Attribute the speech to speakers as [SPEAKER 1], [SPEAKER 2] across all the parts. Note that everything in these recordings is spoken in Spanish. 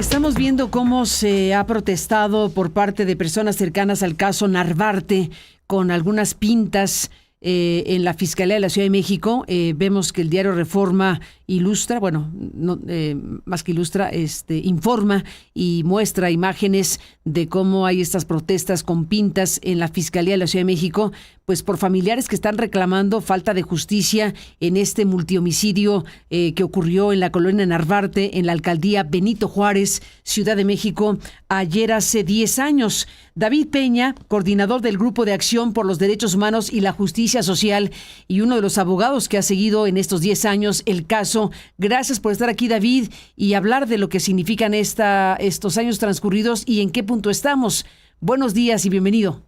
[SPEAKER 1] Estamos viendo cómo se ha protestado por parte de personas cercanas al caso Narvarte con algunas pintas en la Fiscalía de la Ciudad de México. Vemos que el diario Reforma ilustra, bueno, no, más que ilustra, informa y muestra imágenes de cómo hay estas protestas con pintas en la Fiscalía de la Ciudad de México, pues por familiares que están reclamando falta de justicia en este multihomicidio que ocurrió en la colonia Narvarte, en la alcaldía Benito Juárez, Ciudad de México, ayer hace 10 años. David Peña, coordinador del Grupo de Acción por los Derechos Humanos y la Justicia Social y uno de los abogados que ha seguido en estos 10 años el caso. Gracias por estar aquí, David, y hablar de lo que significan estos años transcurridos y en qué punto estamos. Buenos días y bienvenido.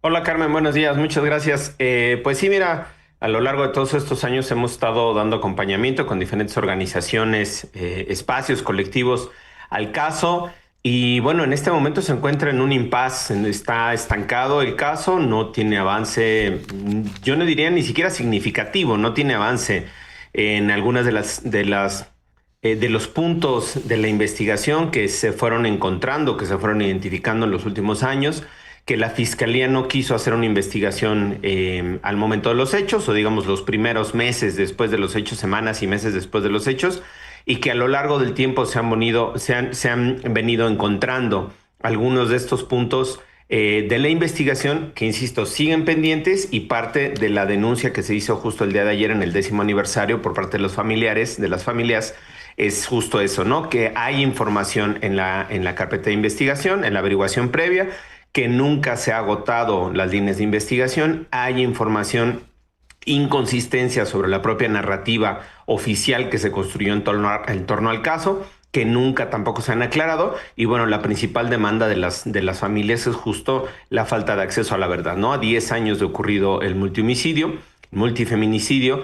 [SPEAKER 2] Hola Carmen, buenos días, muchas gracias. Pues sí, mira, a lo largo de todos estos años hemos estado dando acompañamiento con diferentes organizaciones, espacios colectivos al caso. Y bueno, en este momento se encuentra en un impasse, está estancado el caso, no tiene avance, yo no diría ni siquiera significativo, no tiene avance en algunas de los puntos de la investigación que se fueron encontrando, que se fueron identificando en los últimos años, que la Fiscalía no quiso hacer una investigación al momento de los hechos, o digamos los primeros meses después de los hechos, semanas y meses después de los hechos, y que a lo largo del tiempo se han venido encontrando algunos de estos puntos de la investigación que, insisto, siguen pendientes, y parte de la denuncia que se hizo justo el día de ayer en el 10º aniversario por parte de los familiares, de las familias, es justo eso, ¿no? Que hay información en la carpeta de investigación, en la averiguación previa, que nunca se ha agotado las líneas de investigación, hay información, inconsistencia sobre la propia narrativa oficial que se construyó en torno al caso, que nunca tampoco se han aclarado. Y bueno, la principal demanda de las familias es justo la falta de acceso a la verdad, ¿no? A 10 años de ocurrido el multifeminicidio,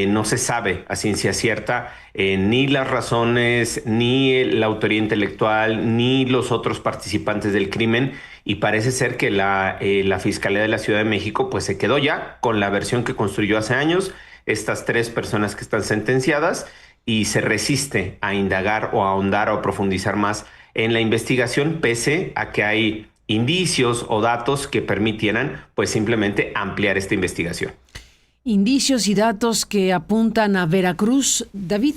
[SPEAKER 2] no se sabe a ciencia cierta ni las razones, ni la autoría intelectual, ni los otros participantes del crimen, y parece ser que la Fiscalía de la Ciudad de México pues se quedó ya con la versión que construyó hace años, estas 3 personas que están sentenciadas, y se resiste a indagar o a ahondar o profundizar más en la investigación, pese a que hay indicios o datos que permitieran pues simplemente ampliar esta investigación.
[SPEAKER 1] Indicios y datos que apuntan a Veracruz, David.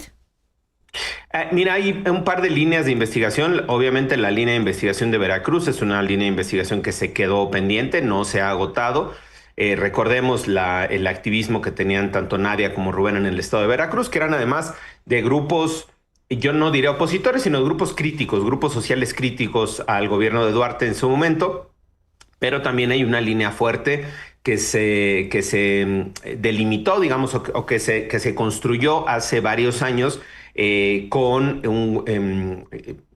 [SPEAKER 2] Mira, hay un par de líneas de investigación. Obviamente la línea de investigación de Veracruz es una línea de investigación que se quedó pendiente, no se ha agotado. Recordemos el activismo que tenían tanto Nadia como Rubén en el estado de Veracruz, que eran además de grupos, yo no diré opositores, sino de grupos críticos, grupos sociales críticos al gobierno de Duarte en su momento. Pero también hay una línea fuerte que se delimitó, digamos, o que se construyó hace varios años con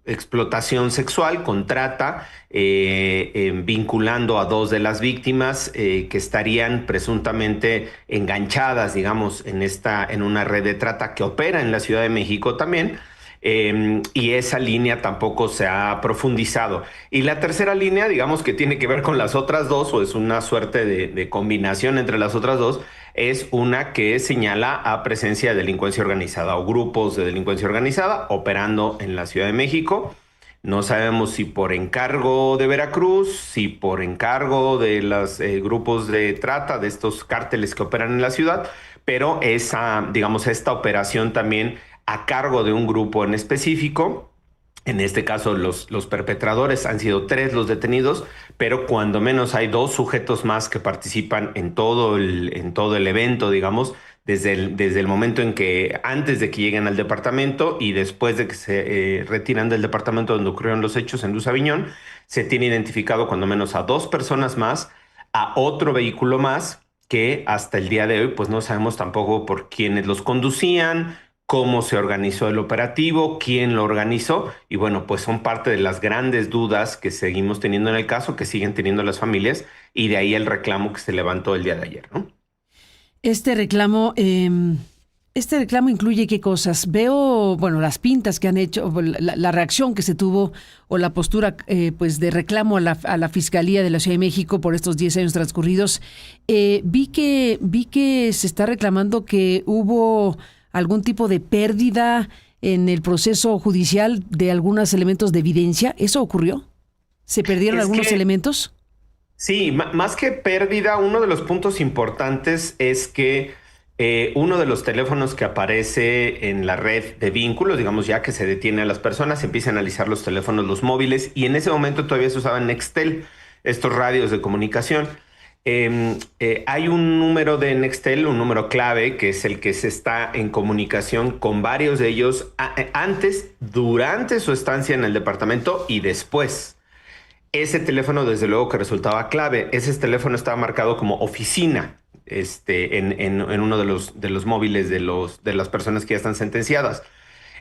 [SPEAKER 2] explotación sexual, con trata, vinculando a 2 de las víctimas que estarían presuntamente enganchadas, digamos, en una red de trata que opera en la Ciudad de México también. Y esa línea tampoco se ha profundizado. Y la tercera línea, digamos, que tiene que ver con las otras 2, o es una suerte de combinación entre las otras 2, es una que señala a presencia de delincuencia organizada o grupos de delincuencia organizada operando en la Ciudad de México. No sabemos si por encargo de Veracruz, si por encargo de los grupos de trata, de estos cárteles que operan en la ciudad, pero esta operación también a cargo de un grupo en específico. En este caso, los perpetradores han sido 3 los detenidos, pero cuando menos hay 2 sujetos más que participan en todo el evento, digamos, desde el momento en que, antes de que lleguen al departamento y después de que se retiran del departamento donde ocurrieron los hechos en Luz Aviñón, se tiene identificado cuando menos a 2 personas más, a otro vehículo más, que hasta el día de hoy pues no sabemos tampoco por quiénes los conducían, cómo se organizó el operativo, quién lo organizó, y bueno, pues son parte de las grandes dudas que seguimos teniendo en el caso, que siguen teniendo las familias, y de ahí el reclamo que se levantó el día de ayer, ¿no?
[SPEAKER 1] Este reclamo incluye qué cosas. Veo, bueno, las pintas que han hecho, la reacción que se tuvo o la postura pues de reclamo a la Fiscalía de la Ciudad de México por estos 10 años transcurridos. Vi que se está reclamando que hubo algún tipo de pérdida en el proceso judicial de algunos elementos de evidencia. ¿Eso ocurrió? ¿Se perdieron algunos elementos?
[SPEAKER 2] Sí, más que pérdida, uno de los puntos importantes es que uno de los teléfonos que aparece en la red de vínculos, digamos ya que se detiene a las personas, se empieza a analizar los teléfonos, los móviles, y en ese momento todavía se usaban Nextel, estos radios de comunicación. Hay un número de Nextel, un número clave, que es el que se está en comunicación con varios de ellos antes, durante su estancia en el departamento y después. Ese teléfono, desde luego, que resultaba clave. Ese teléfono estaba marcado como oficina en uno de los móviles de las personas que ya están sentenciadas.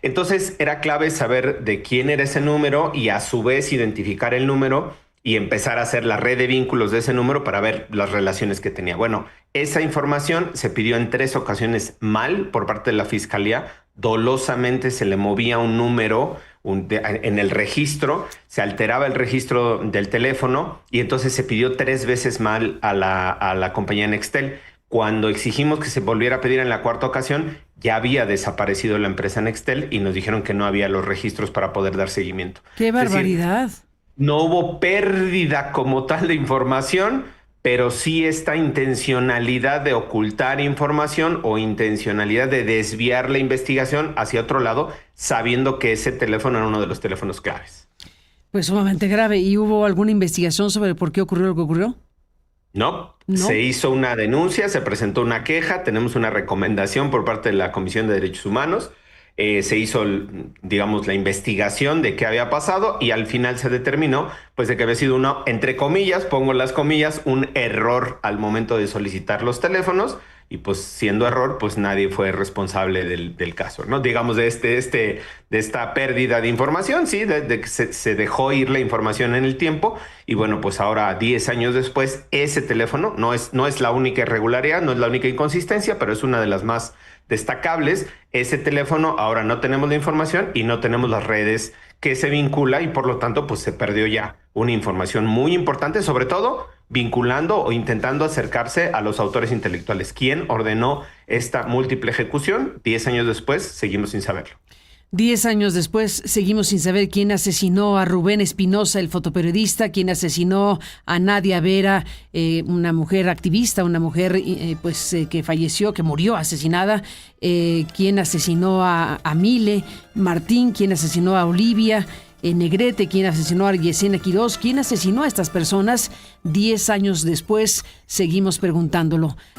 [SPEAKER 2] Entonces, era clave saber de quién era ese número y a su vez identificar el número y empezar a hacer la red de vínculos de ese número para ver las relaciones que tenía. Bueno, esa información se pidió en 3 ocasiones mal por parte de la Fiscalía. Dolosamente se le movía un número en el registro, se alteraba el registro del teléfono y entonces se pidió 3 veces mal a la compañía Nextel. Cuando exigimos que se volviera a pedir en la 4ª ocasión, ya había desaparecido la empresa Nextel y nos dijeron que no había los registros para poder dar seguimiento.
[SPEAKER 1] ¡Qué barbaridad!
[SPEAKER 2] Es decir, no hubo pérdida como tal de información, pero sí esta intencionalidad de ocultar información o intencionalidad de desviar la investigación hacia otro lado, sabiendo que ese teléfono era uno de los teléfonos claves.
[SPEAKER 1] Pues sumamente grave. ¿Y hubo alguna investigación sobre por qué ocurrió lo que ocurrió?
[SPEAKER 2] No, se hizo una denuncia, se presentó una queja, tenemos una recomendación por parte de la Comisión de Derechos Humanos. Se hizo, digamos, la investigación de qué había pasado y al final se determinó, pues, de que había sido uno, entre comillas, pongo las comillas, un error al momento de solicitar los teléfonos y, pues, siendo error, pues nadie fue responsable del caso, ¿no? Digamos, de esta pérdida de información, sí, de que se dejó ir la información en el tiempo y, bueno, pues ahora, 10 años después, ese teléfono no es la única irregularidad, no es la única inconsistencia, pero es una de las más destacables. Ese teléfono ahora no tenemos la información y no tenemos las redes que se vincula y por lo tanto pues se perdió ya una información muy importante, sobre todo vinculando o intentando acercarse a los autores intelectuales. ¿Quién ordenó esta múltiple ejecución? 10 años después seguimos sin saberlo.
[SPEAKER 1] 10 años después seguimos sin saber quién asesinó a Rubén Espinosa, el fotoperiodista, quién asesinó a Nadia Vera, una mujer activista, una mujer que falleció, que murió asesinada, quién asesinó a Mile Martín, quién asesinó a Olivia Negrete, quién asesinó a Yesenia Quirós, quién asesinó a estas personas. 10 años después seguimos preguntándolo.